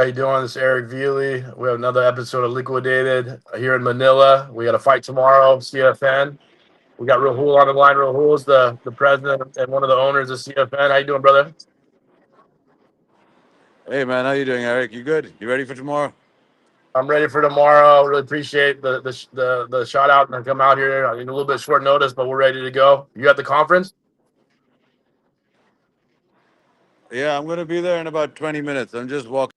you doing? This is Eric Veely. We have another episode of Liquidated here in Manila. We got a fight tomorrow, CFN. We got Rahul on the line. Rahul is the president and one of the owners of CFN. How you doing, brother? Hey man, how you doing, Eric? You good? You ready for tomorrow? I'm ready for tomorrow. Really appreciate the shout out and come out here in a little bit short notice, but we're ready to go. You at the conference? Yeah, I'm gonna be there in about 20 minutes. I'm just walking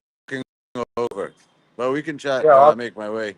over, but we can chat Yeah, while I awesome. make my way.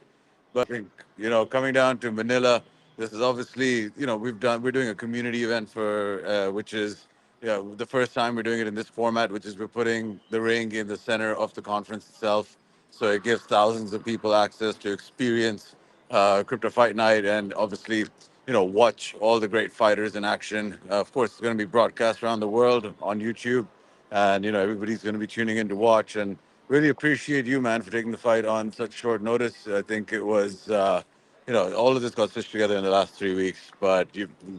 But I think coming down to Manila, this is obviously we're doing a community event for which is the first time we're doing it in this format, which is we're putting the ring in the center of the conference itself, so it gives thousands of people access to experience Crypto Fight Night and obviously watch all the great fighters in action. Of course, it's going to be broadcast around the world on YouTube, and everybody's going to be tuning in to watch. And really appreciate you, man, for taking the fight on such short notice. I think it was, all of this got stitched together in the last 3 weeks. But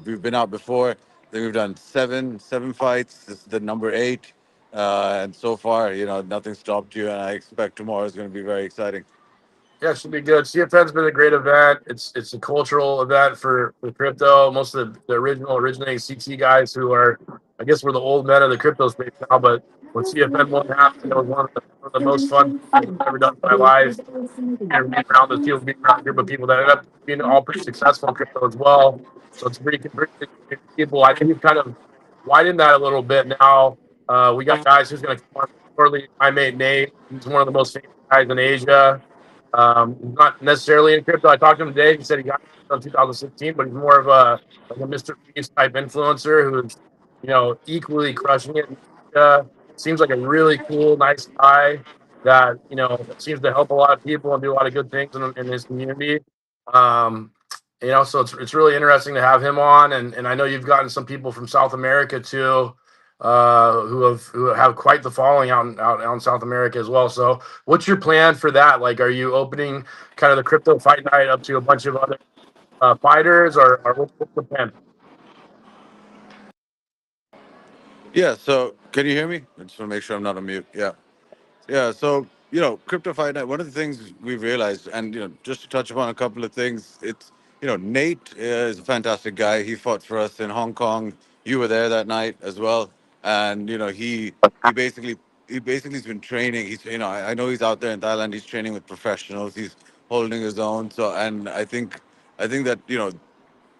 we've been out before. I think we've done seven fights. This is the number eight, and so far, nothing stopped you. And I expect tomorrow is going to be very exciting. Yeah, it should be good. CFN's been a great event. It's a cultural event for crypto. Most of the original originating CT guys who are, I guess, we're the old men of the crypto space now. But when CFN won happened, it was one of the most fun things I've ever done in my life. And being around the field, being around a group of people that ended up being all pretty successful in crypto as well. So it's pretty people. I think we've kind of widened that a little bit now. We got guys who's going to come on shortly. My mate Nate, he's one of the most famous guys in Asia. Not necessarily in crypto. I talked to him today. He said he got in 2016, but he's more of a Mr. Beast type influencer who's equally crushing it. Seems like a really cool, nice guy that seems to help a lot of people and do a lot of good things in his community. Um, so it's really interesting to have him on, and I know you've gotten some people from South America too, who have quite the following out in South America as well. So what's your plan for that? Like, are you opening kind of the crypto fight night up to a bunch of other fighters, or what's the plan? Yeah. So can you hear me? I just want to make sure I'm not on mute. Yeah. Yeah, so Crypto Fight Night. One of the things we've realized, and just to touch upon a couple of things, it's Nate is a fantastic guy. He fought for us in Hong Kong. You were there that night as well, and he basically has been training. He's I know he's out there in Thailand. He's training with professionals. He's holding his own. So, and I think that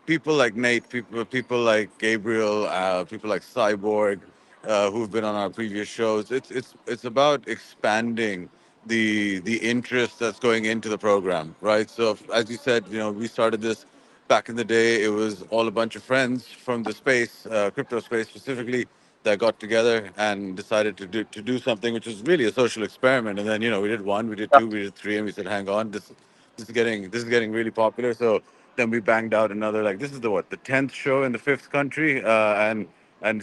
people like Nate, people like Gabriel, people like Cyborg, who've been on our previous shows. It's about expanding the interest that's going into the program, right? So as you said, we started this back in the day. It was all a bunch of friends from the space, crypto space specifically, that got together and decided to do something which was really a social experiment. And then we did one, we did two, we did three, and we said, hang on, this is getting really popular. So then we banged out another, like, this is the 10th show in the fifth country, and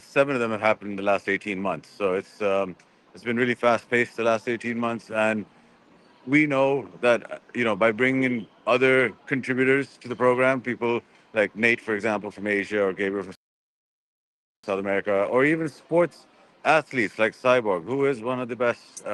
seven of them have happened in the last 18 months. So it's been really fast paced the last 18 months, and we know that by bringing in other contributors to the program, people like Nate, for example, from Asia, or Gabriel from South America, or even sports athletes like Cyborg, who is one of the best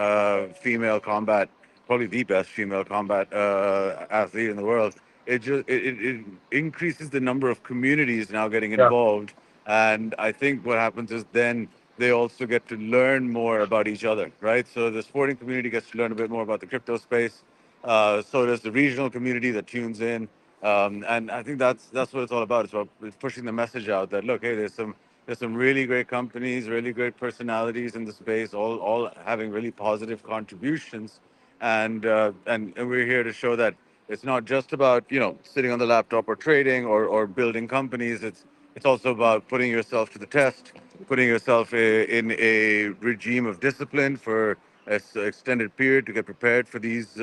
female combat, probably the best female combat athlete in the world. It increases the number of communities now getting Yeah. involved, and I think what happens is then they also get to learn more about each other, right? So the sporting community gets to learn a bit more about the crypto space. So does the regional community that tunes in, and I think that's what it's all about. It's about pushing the message out that, look, hey, there's some really great companies, really great personalities in the space, all having really positive contributions, and we're here to show that it's not just about sitting on the laptop or trading or building companies. It's also about putting yourself to the test, putting yourself in a regime of discipline for an extended period to get prepared for these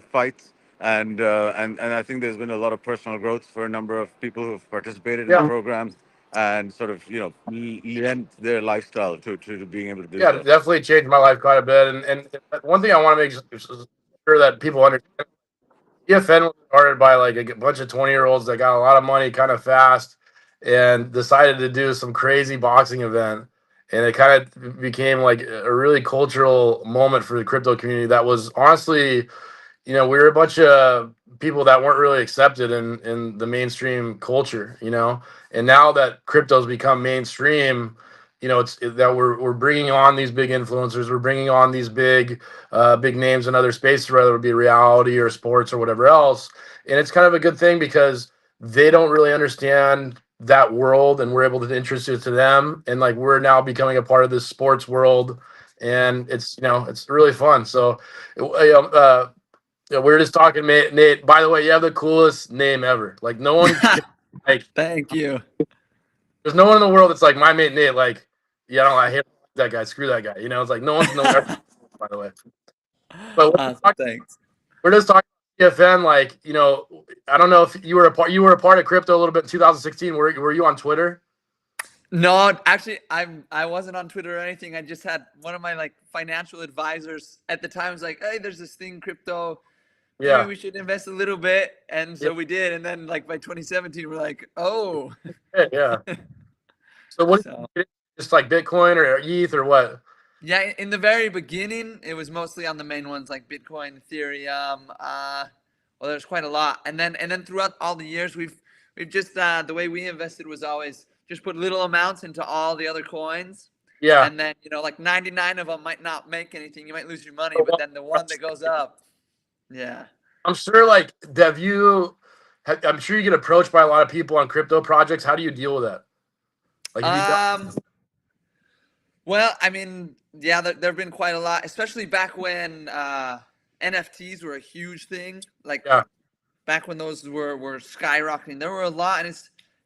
fights. And I think there's been a lot of personal growth for a number of people who've participated in the Yeah. program and sort of lent their lifestyle to being able to do Yeah, so. definitely changed my life quite a bit. And one thing I want to make sure that people understand, EFN was started by like a bunch of 20-year-olds that got a lot of money kind of fast and decided to do some crazy boxing event. and it kind of became like a really cultural moment for the crypto community. That was honestly, we were a bunch of people that weren't really accepted in the mainstream culture, and now that crypto's become mainstream, that we're bringing on these big influencers, we're bringing on these big names in other spaces, whether it be reality or sports or whatever else, and it's kind of a good thing because they don't really understand that world, and we're able to introduce it to them, and like we're now becoming a part of this sports world, and it's really fun. So yeah, we were just talking, Nate. By the way, you have the coolest name ever. Like no one can, like. Thank you. There's no one in the world that's like my mate Nate. Like, yeah, I hate that guy. Screw that guy. It's like no one's in the world. By the way, but Awesome. Thanks. we're just talking CFN. Like, I don't know if you were a part. You were a part of crypto a little bit in 2016. Were you on Twitter? No, actually, I wasn't on Twitter or anything. I just had one of my like financial advisors at the time was like, "Hey, there's this thing, crypto. Maybe Yeah. we should invest a little bit." And so Yeah. we did. And then like by 2017, we're like, "Oh." Yeah. So what? So Just like Bitcoin or ETH or what? yeah, in the very beginning, it was mostly on the main ones like Bitcoin, Ethereum. Well, there's quite a lot. And then throughout all the years, we've just the way we invested was always just put little amounts into all the other coins. Yeah. And then, like 99 of them might not make anything. You might lose your money, but then the one that goes up. Yeah. I'm sure, like, I'm sure you get approached by a lot of people on crypto projects. How do you deal with that? Like, if you got, Well, I mean, yeah, there have been quite a lot, especially back when NFTs were a huge thing. Like yeah, back when those were skyrocketing, there were a lot, and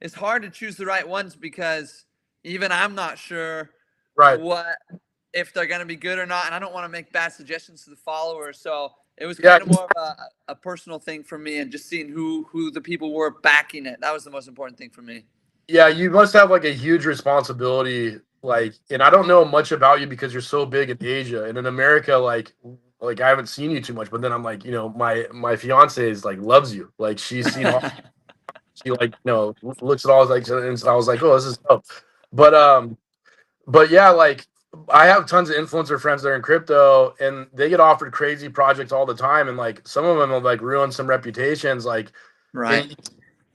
it's hard to choose the right ones because even I'm not sure right. what if they're going to be good or not, and I don't want to make bad suggestions to the followers. So it was Yeah. kind of more of a personal thing for me, and just seeing who the people were backing it. That was the most important thing for me. Yeah, you must have like a huge responsibility. Like, and I don't know much about you because you're so big in Asia and in America. Like I haven't seen you too much. But then I'm like, my fiance is like loves you. Like she's seen all. She like looks at all like, and I was like, oh, this is dope. But but yeah, like I have tons of influencer friends that are in crypto, and they get offered crazy projects all the time, and like some of them have like ruined some reputations. Like, Right.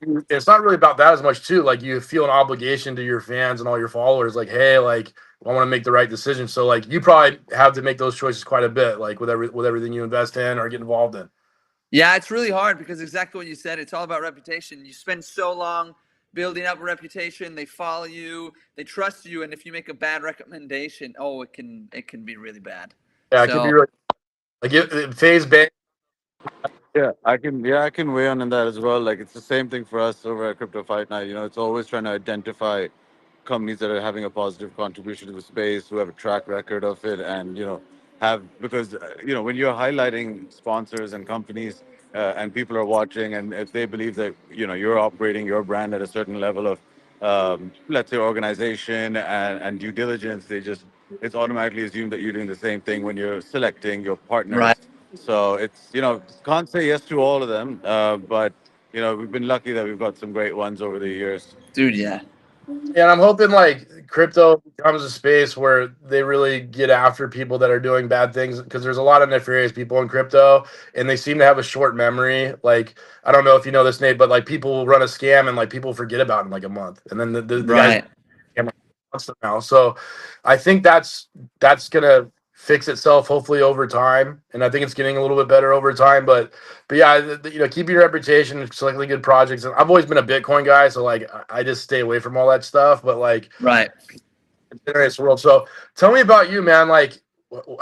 and it's not really about that as much too. Like you feel an obligation to your fans and all your followers. Like, hey, like I want to make the right decision. So like you probably have to make those choices quite a bit. Like with everything you invest in or get involved in. Yeah, it's really hard because exactly what you said. It's all about reputation. You spend so long building up a reputation. They follow you. They trust you. And if you make a bad recommendation, oh, it can be really bad. Yeah, it could be So really like it phase bank. I can weigh on that as well. Like it's the same thing for us over at Crypto Fight Night. It's always trying to identify companies that are having a positive contribution to the space, who have a track record of it, and have because when you're highlighting sponsors and companies, and people are watching, and if they believe that you're operating your brand at a certain level of let's say organization and due diligence, it's automatically assumed that you're doing the same thing when you're selecting your right, partners. So it's can't say yes to all of them, but we've been lucky that we've got some great ones over the years. dude. Yeah. And I'm hoping like crypto becomes a space where they really get after people that are doing bad things because there's a lot of nefarious people in crypto and they seem to have a short memory. Like, I don't know if you know this, Nate, but like people will run a scam and like people forget about it in like a month. And then the guy's Right. now. So I think that's gonna fix itself hopefully over time, and I think it's getting a little bit better over time. But yeah, keeping your reputation, selecting good projects. And I've always been a Bitcoin guy, so like I just stay away from all that stuff. But like Right. it's world. So tell me about you, man. Like,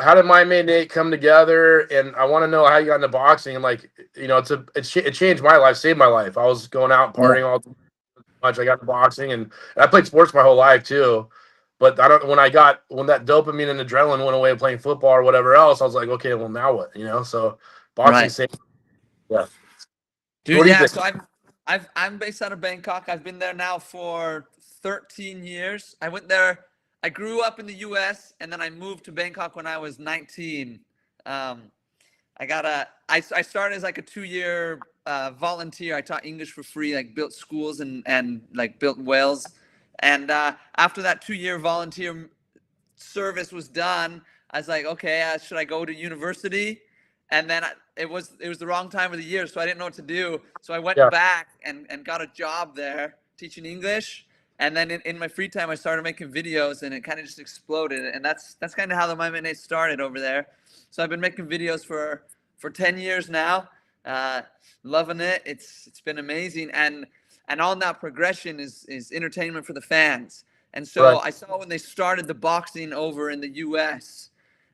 how did my mate Nate come together? And I want to know how you got into boxing. And like, it changed my life, saved my life. I was going out Yeah. partying all much. I got into boxing and I played sports my whole life too. But I don't when that dopamine and adrenaline went away playing football or whatever else, I was like, okay, well now what? So boxing Right. saved. Yeah. So Dude, what do you yeah. think? So I'm based out of Bangkok. I've been there now for 13 years. I went there. I grew up in the U.S. and then I moved to Bangkok when I was 19. Um, I started as like a 2-year volunteer. I taught English for free, like built schools and like built wells. And after that 2-year volunteer service was done, I was like, okay, should I go to university? And then it was the wrong time of the year, so I didn't know what to do. So I went Yeah. back and got a job there teaching English. And then in my free time, I started making videos, and it kind of just exploded. And that's kind of how the My Minute started over there. So I've been making videos for 10 years now. Loving it. It's been amazing. And on that progression is entertainment for the fans. And so Right. I saw when they started the boxing over in the U.S.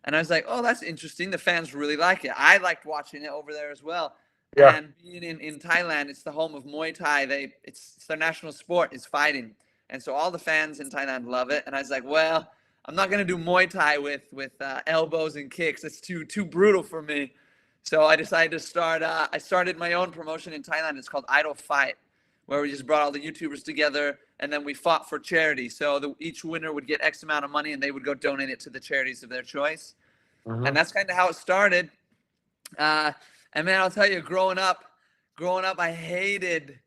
And I was like, oh, that's interesting. The fans really like it. I liked watching it over there as well. Yeah. And being in Thailand, it's the home of Muay Thai. It's their national sport is fighting, and so all the fans in Thailand love it. And I was like, well, I'm not gonna do Muay Thai with elbows and kicks. It's too brutal for me. So I decided to start. I started my own promotion in Thailand. It's called Idol Fight, where we just brought all the YouTubers together and then we fought for charity. So each winner would get X amount of money and they would go donate it to the charities of their choice. And that's kind of how it started. And man, I'll tell you, growing up, I hated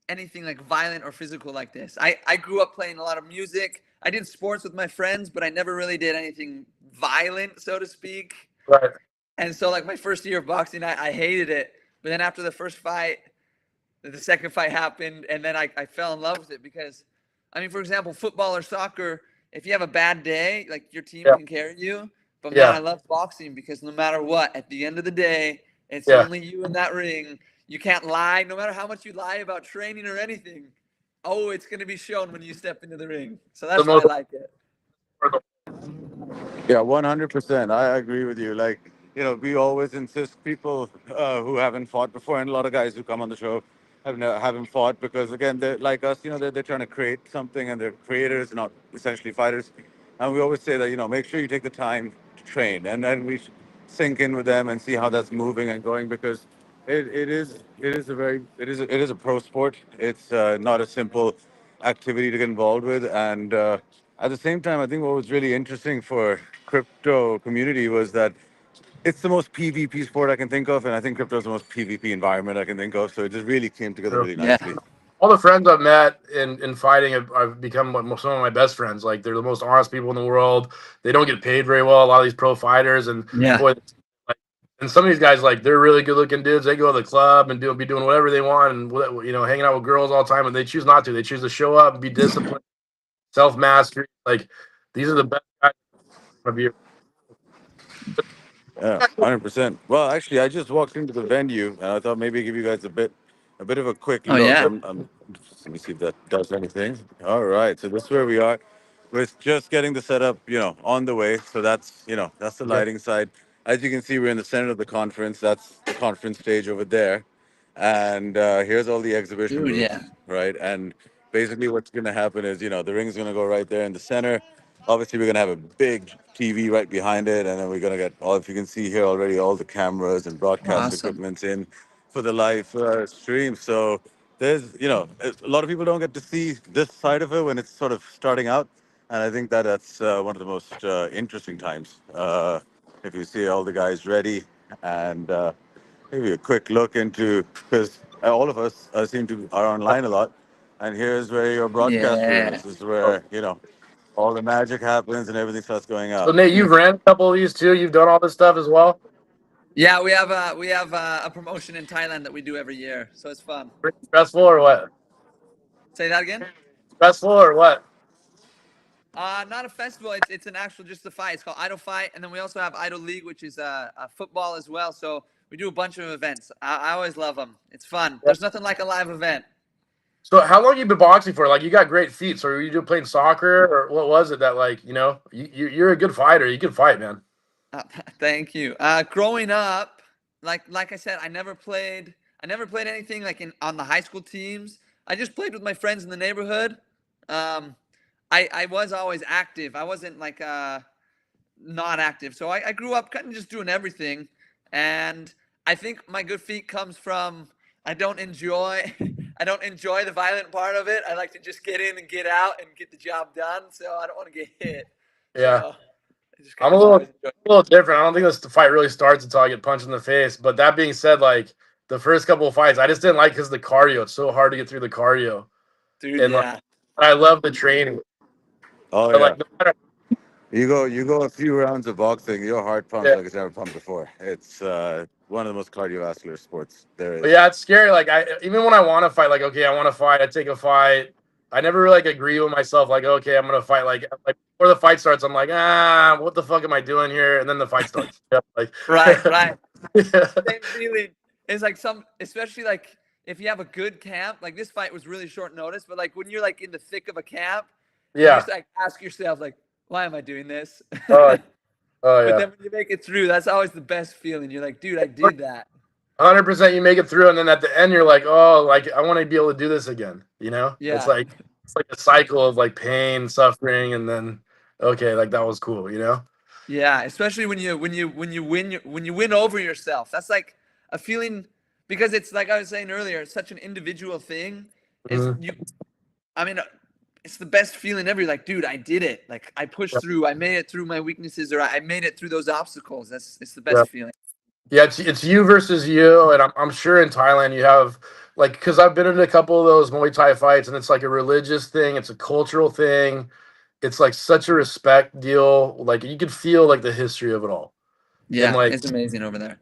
anything like violent or physical like this. I grew up playing a lot of music. I did sports with my friends, but I never really did anything violent, so to speak. Right. And so like my first year of boxing, I hated it. But then after the first fight, the second fight happened, and then I fell in love with it because, I mean, for example, football or soccer, if you have a bad day, like your team Yeah. can carry you. But man, Yeah. I love boxing because no matter what, at the end of the day, it's Yeah. only you in that ring. You can't lie, no matter how much you lie about training or anything. Oh, it's going to be shown when you step into the ring. So The that's why I most. like it. Yeah, 100%. I agree with you. Like, we always insist people who haven't fought before, and a lot of guys who come on the show haven't fought because, again, they're like us, they're trying to create something and they're creators, not essentially fighters. And we always say that, make sure you take the time to train and then we sink in with them and see how that's moving and going because it is a pro sport. It's not a simple activity to get involved with. And at the same time, I think what was really interesting for crypto community was that it's the most PvP sport I can think of, and I think crypto is the most PvP environment I can think of. So it just really came together True. really Yeah. nicely. All the friends I've met in fighting have become some of my best friends. Like they're the most honest people in the world. They don't get paid very well. A lot of these pro fighters, and Yeah. boy, like, and some of these guys, like they're really good looking dudes. They go to the club and be doing whatever they want, and hanging out with girls all the time. And they choose not to. They choose to show up and be disciplined, self mastery. Like these are the best guys of your. Yeah, 100%. Well, actually, I just walked into the venue, and I thought maybe give you guys a bit of a quick Oh, look. yeah. Let me see if that does anything. All right, so this is where we are. We're just getting the setup, on the way. So that's the Okay. lighting side. As you can see, we're in the center of the conference. That's the conference stage over there, and here's all the exhibition Dude, booths, yeah. right? And basically, what's going to happen is, the ring's going to go right there in the center. Obviously, we're gonna have a big TV right behind it, and then we're gonna get all. If you can see here already, all the cameras and broadcast Awesome. equipments in for the live stream. So there's, a lot of people don't get to see this side of it when it's sort of starting out, and I think that's one of the most interesting times. If you see all the guys ready, and maybe a quick look into because all of us seem to are online a lot, and here's where your broadcast room Yeah. is. This is where all the magic happens and everything starts going So up. Nate, you've ran a couple of these too. You've done all this stuff as well. Yeah, we have a promotion in Thailand that we do every year, so it's fun. Pretty stressful or what? Say that again. Stressful or what? Not a festival. It's an actual just a fight. It's called Idol Fight, and then we also have Idol League, which is a football as well. So we do a bunch of events. I always love them. It's fun. Yeah. There's nothing like a live event. So how long you been boxing for? Like you got great feet. So were you playing soccer or what was it that like you're a good fighter. You can fight, man. Thank you. Growing up, like I said, I never played. I never played anything like on the high school teams. I just played with my friends in the neighborhood. Um, I was always active. I wasn't like not active. So I grew up kind of just doing everything, and I think my good feet comes from I don't enjoy I don't enjoy the violent part of it. I like to just get in and get out and get the job done. So I don't want to get hit. Yeah. So I just I'm kind of always enjoy. a little different. I don't think this fight really starts until I get punched in the face. But that being said, like the first couple of fights, I just didn't like because the cardio. It's so hard to get through the cardio. Dude, And like yeah. I love the training. Oh But yeah. like, no matter, You go a few rounds of boxing, your heart pumps yeah, like it's never pumped before. It's one of the most cardiovascular sports there but is. yeah, it's scary. Like I even when I want to fight, like okay, I want to fight, I take a fight. I never really like agree with myself. Like okay, I'm gonna fight. Like before the fight starts, I'm like what the fuck am I doing here? And then the fight starts. Yeah, like Right, right. yeah, Same feeling. It's like especially like if you have a good camp, like this fight was really short notice, but like when you're like in the thick of a camp, you yeah. just like ask yourself like, why am I doing this? Oh, oh But yeah. then when you make it through, that's always the best feeling. You're like, dude, I did that. 100% you make it through, and then at the end you're like, oh, like I want to be able to do this again. You know, Yeah. it's like a cycle of like pain, suffering, and then okay, like that was cool. You know. Yeah, especially when you win over yourself. That's like a feeling because it's like I was saying earlier, it's such an individual thing. Is Mhm. you I mean it's the best feeling ever. You're like, dude, I did it. Like I pushed Yeah, through. I made it through my weaknesses or I made it through those obstacles. It's the yeah, best feeling. yeah. It's you versus you, and I'm sure in Thailand you have like because I've been in a couple of those Muay Thai fights, and it's like a religious thing, it's a cultural thing. It's like such a respect deal. Like you can feel like the history of it all, and Yeah, like it's amazing over there.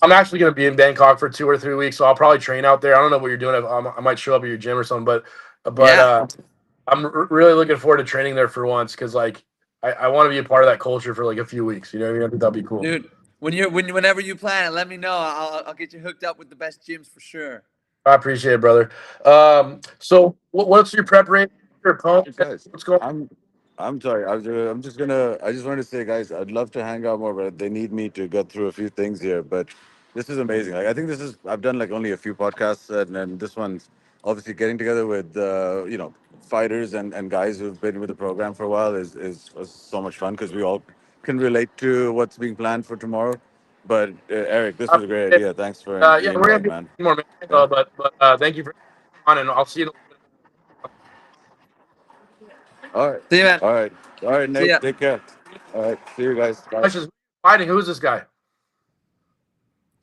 I'm actually going to be in Bangkok for 2 or 3 weeks, so I'll probably train out there. I don't know what you're doing. I might show up at your gym or something, but Yeah. I'm really looking forward to training there for once because like I want to be a part of that culture for like a few weeks. You know what I mean? I think that'd be cool. Dude, whenever you plan it, let me know. I'll get you hooked up with the best gyms for sure. I appreciate it, brother. So what's your preparation? Your opponent? Guys, What's going? I'm I'm sorry. I'm just gonna. I just wanted to say, guys, I'd love to hang out more, but they need me to get through a few things here. But this is amazing. Like I think this is. I've done like only a few podcasts, and then this one's obviously getting together with fighters and guys who've been with the program for a while is was so much fun because we all can relate to what's being planned for tomorrow. But Eric, this I was a great appreciate it. idea. Thanks for Yeah, the we're gonna invite, do man. more, man. Yeah. But thank you for on, and I'll see you. All right. See you, man. All right. All right, See Nate. ya. Take care. All right. See you guys. Bye. Questions? Fighting? Who's this guy?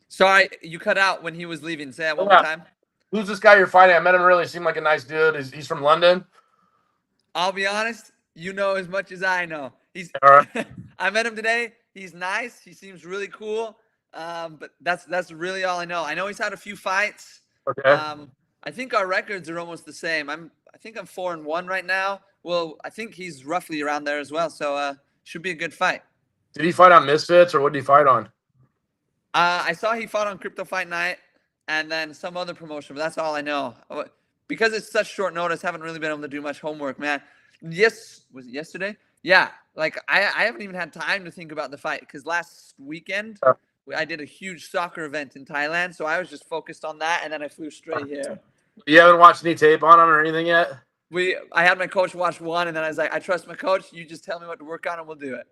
Sorry, you cut out when he was leaving. Say that one more Yeah. time. Who's this guy you're fighting? I met him earlier. He seemed like a nice dude. He's from London. I'll be honest, you know as much as I know. He's All right. I met him today. He's nice. He seems really cool. But that's really all I know. I know he's had a few fights. Okay. Um, I think our records are almost the same. I think I'm 4-1 right now. Well, I think he's roughly around there as well. So should be a good fight. Did he fight on Misfits or what did he fight on? I saw he fought on Crypto Fight Night and then some other promotion, but that's all I know. Because it's such short notice, haven't really been able to do much homework, man. Yes, was it yesterday? Yeah, like I haven't even had time to think about the fight because last weekend I did a huge soccer event in Thailand, so I was just focused on that, and then I flew straight here. You haven't watched any tape on him or anything yet? I had my coach watch one, and then I was like, I trust my coach. You just tell me what to work on, and we'll do it.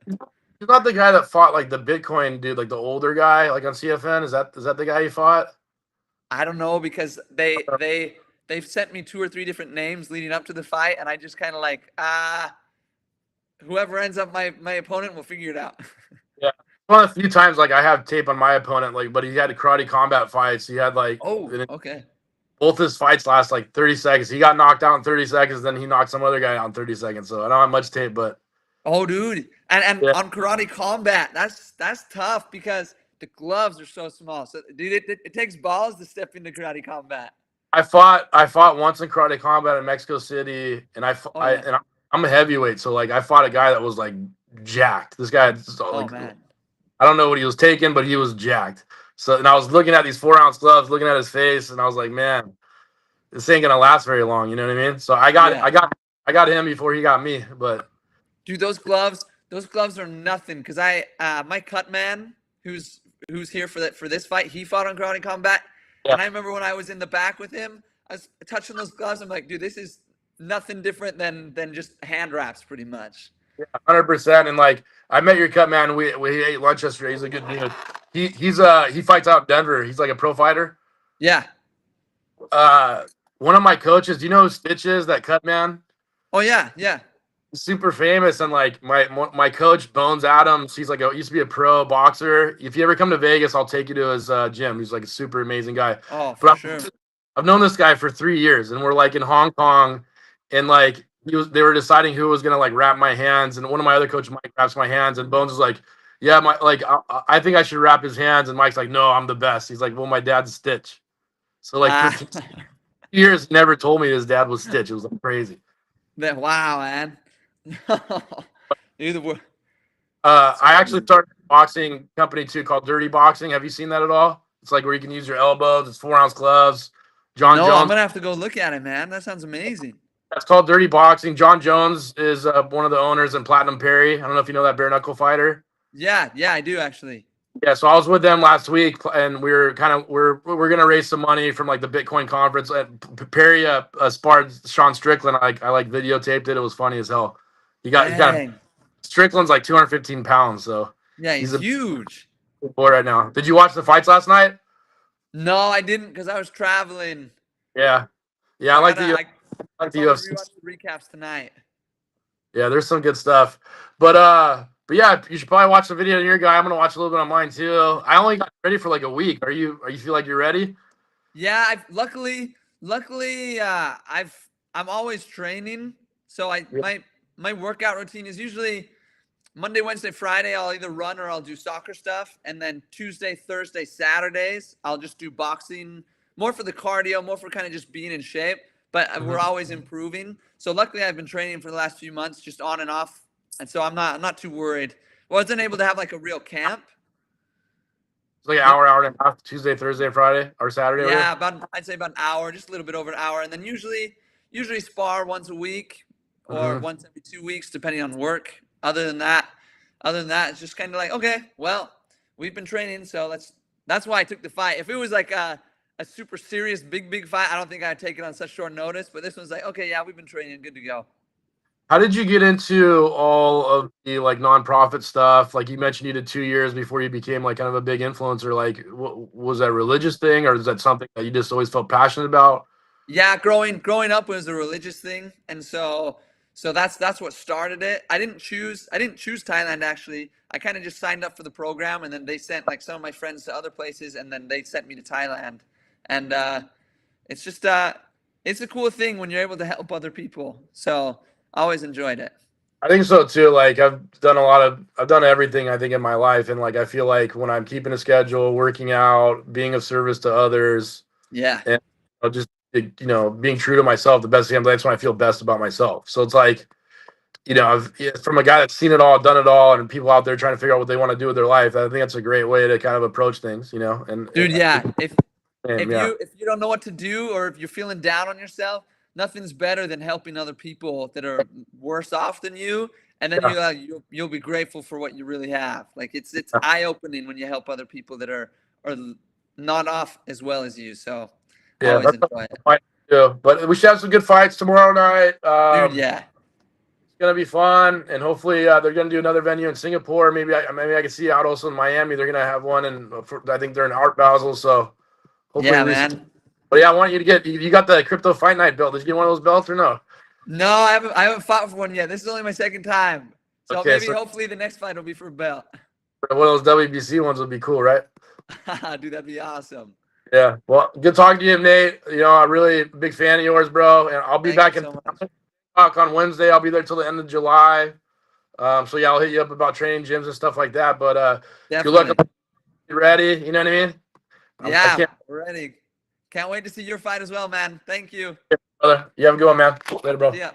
He's not the guy that fought like the Bitcoin dude, like the older guy, like on CFN. Is that the guy he fought? I don't know because they've sent me 2 or 3 different names leading up to the fight, and I just kind of like whoever ends up my opponent will figure it out. Yeah. One of the few times like I have tape on my opponent, like, but he had karate combat fights. He had like Oh, okay. both his fights last like 30 seconds. He got knocked out in 30 seconds, then he knocked some other guy out in 30 seconds. So I don't have much tape, but Oh, dude, and yeah. on karate combat, that's tough because the gloves are so small. So, dude, it takes balls to step into karate combat. I fought once in karate combat in Mexico City, and Oh yeah. I'm a heavyweight, so like I fought a guy that was like jacked. This guy, Oh like, man. I don't know what he was taking, but he was jacked. So, and I was looking at these 4 ounce gloves, looking at his face, and I was like, man, this ain't gonna last very long. You know what I mean? So Yeah. I got him before he got me. But Dude, those gloves are nothing. Because my cut man, who's here for this fight, he fought on karate combat, yeah, and I remember when I was in the back with him, I was touching those gloves. I'm like, dude, this is nothing different than just hand wraps, pretty much. 100%. And like I met your cut man. We ate lunch yesterday. He's a good dude. He fights out in Denver. He's like a pro fighter. Yeah. Uh, one of my coaches. Do you know who Stitch is? That cut man. Oh yeah, yeah. Super famous, and like my coach Bones Adams, he's like used to be a pro boxer. If you ever come to Vegas, I'll take you to his gym. He's like a super amazing guy. Oh, for But sure. I've known this guy for 3 years, and we're like in Hong Kong, and like they were deciding who was gonna like wrap my hands, and one of my other coaches, Mike, wraps my hands, and Bones was like, "Yeah, I think I should wrap his hands," and Mike's like, "No, I'm the best." He's like, "Well, my dad's Stitch." So like for 2 years, he never told me his dad was Stitch. It was like crazy. Wow, man. Either way. I actually started a boxing company too called Dirty Boxing. Have you seen that at all? It's like where you can use your elbows. It's 4-ounce gloves. John No, I'm Jones. gonna have to go look at it, man. That sounds amazing. That's called Dirty Boxing. John Jones is one of the owners in Platinum Perry. I don't know if you know that bare knuckle fighter. Yeah, I do actually. Yeah, so I was with them last week, and we're gonna raise some money from like the Bitcoin conference. Perry sparred Sean Strickland. I like videotaped it. It was funny as hell. He got Strickland's like 215 pounds, so yeah, he's huge. Boy right now. Did you watch the fights last night? No, I didn't because I was traveling. Yeah, I like the UFC. Rewatch the recaps tonight. Yeah, there's some good stuff, but yeah, you should probably watch the video on your guy. I'm gonna watch a little bit on mine too. I only got ready for like a week. Are you feel like you're ready? Yeah, luckily, I'm always training, so my workout routine is usually Monday, Wednesday, Friday. I'll either run or I'll do soccer stuff, and then Tuesday, Thursday, Saturdays I'll just do boxing, more for the cardio, more for kind of just being in shape. But we're always improving. So luckily, I've been training for the last few months, just on and off, and so I'm not too worried. Wasn't able to have like a real camp. It's like an hour and a half, Tuesday, Thursday, Friday, or Saturday. Yeah, I'd say about an hour, just a little bit over an hour, and then usually spar once a week or once every 2 weeks, depending on work. Other than that, it's just kind of like, okay, well, we've been training, so that's why I took the fight. If it was like a super serious big fight, I don't think I'd take it on such short notice. But this one's like, okay, yeah, we've been training, good to go. How did you get into all of the like nonprofit stuff? Like you mentioned, you did 2 years before you became like kind of a big influencer. Like, was that a religious thing, or is that something that you just always felt passionate about? Yeah, growing up was a religious thing, and so that's what started it. I didn't choose Thailand actually. I kind of just signed up for the program, and then they sent like some of my friends to other places, and then they sent me to Thailand. And it's just it's a cool thing when you're able to help other people. So I always enjoyed it. I think so too. Like I've done everything I think in my life, and like I feel like when I'm keeping a schedule, working out, being of service to others, and just being true to myself, the best thing. That's when I feel best about myself. So it's like, from a guy that's seen it all, done it all, and people out there trying to figure out what they want to do with their life. I think that's a great way to kind of approach things, And dude, yeah. If you don't know what to do, or if you're feeling down on yourself, nothing's better than helping other people that are worse off than you, and then you'll be grateful for what you really have. Like it's eye opening when you help other people that are not off as well as you. So I always enjoy it. Yeah, but we should have some good fights tomorrow night. Dude, yeah. It's gonna be fun, and hopefully they're gonna do another venue in Singapore. Maybe I can see out also in Miami. They're gonna have one, and I think they're in Art Basel. So hopefully, yeah, man. But yeah, I want you to get. You got the Crypto Fight Night belt. Did you get one of those belts or no? No, I haven't fought for one yet. This is only my second time. So hopefully the next fight will be for a belt. One of those WBC ones would be cool, right? Dude, that'd be awesome. Yeah. Well, good talking to you, Nate. I'm really a big fan of yours, bro. And I'll be back in Bangkok on Wednesday. I'll be there till the end of July. So yeah, I'll hit you up about training gyms and stuff like that. But good luck. You ready? You know what I mean? Yeah, we're ready. Can't wait to see your fight as well, man. Thank you. Yeah, brother. You have a good one, man. Later, bro. Yeah.